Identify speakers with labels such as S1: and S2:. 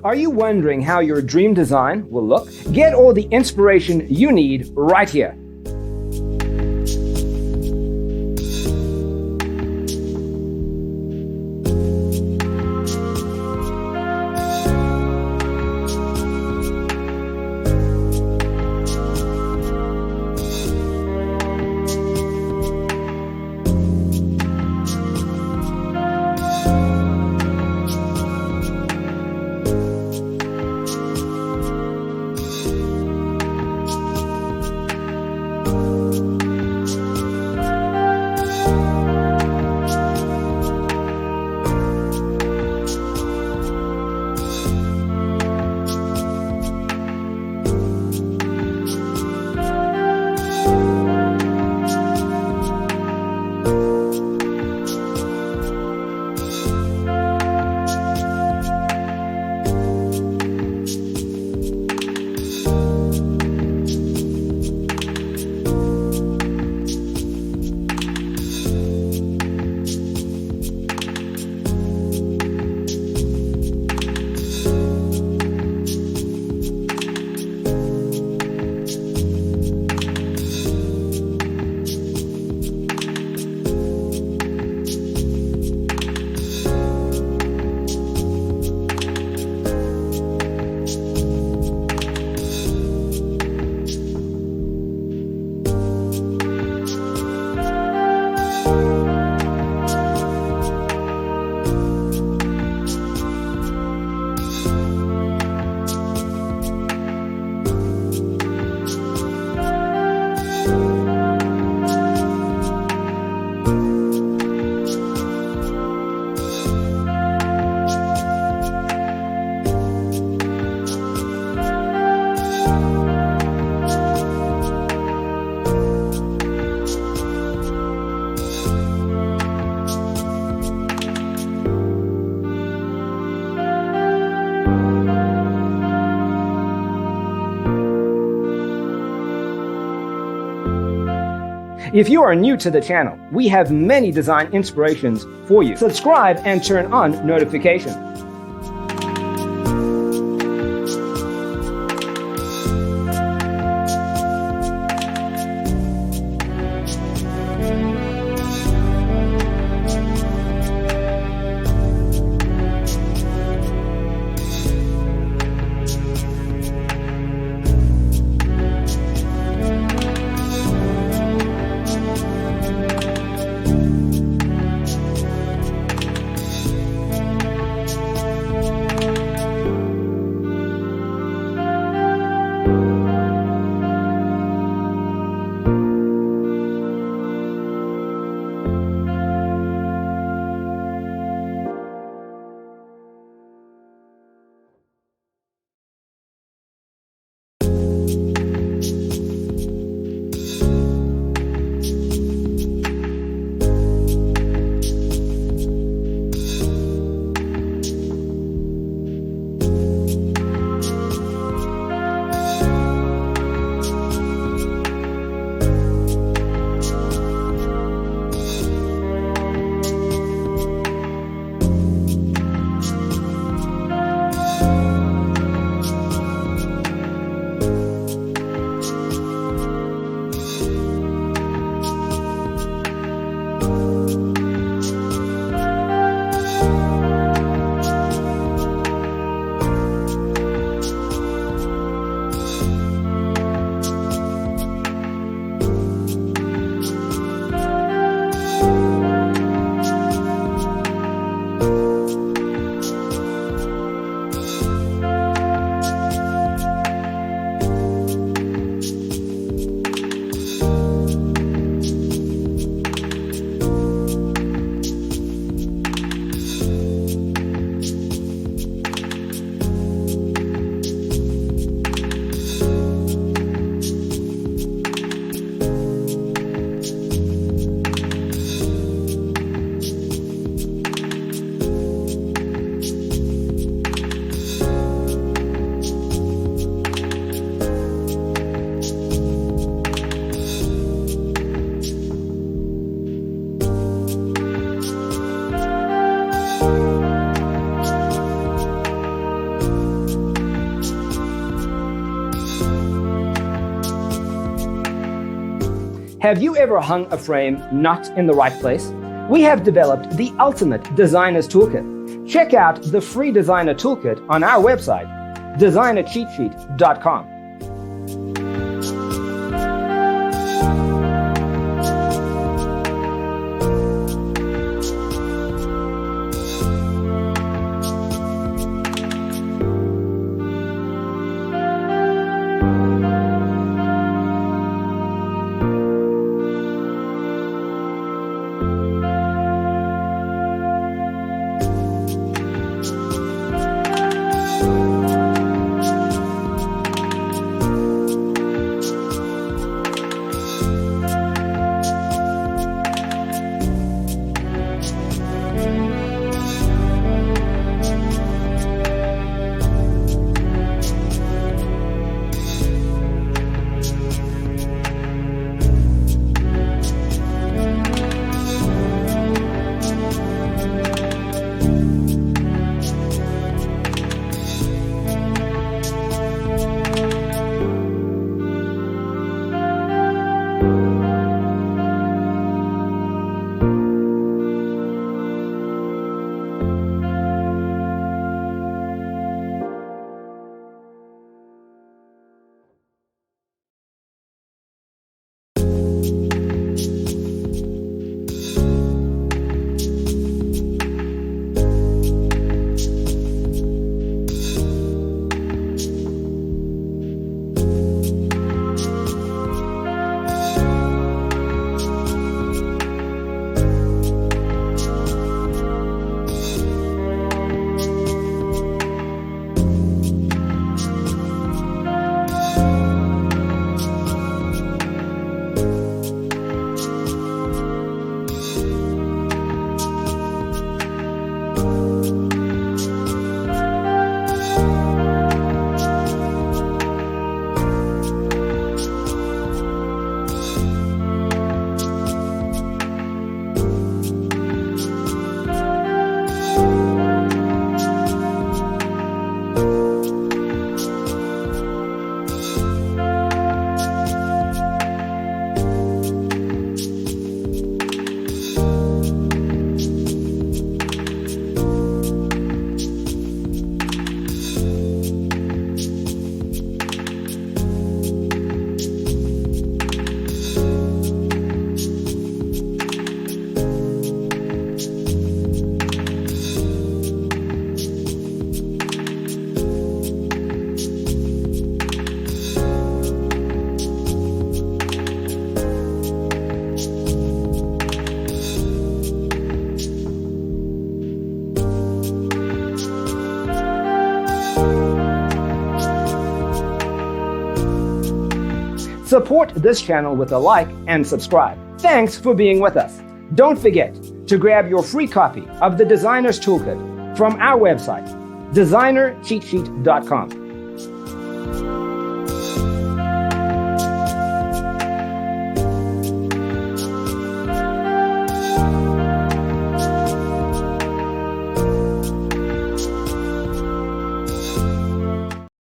S1: Are you wondering how your dream design will look? Get all the inspiration you need right here. If you are new to the channel, we have many design inspirations for you. Subscribe and turn on notifications. Have you ever hung a frame not in the right place? We have developed the ultimate designer's toolkit. Check out the free designer toolkit on our website, designercheatsheet.com. Support this channel with a like and subscribe. Thanks for being with us. Don't forget to grab your free copy of the Designer's Toolkit from our website, designercheatsheet.com.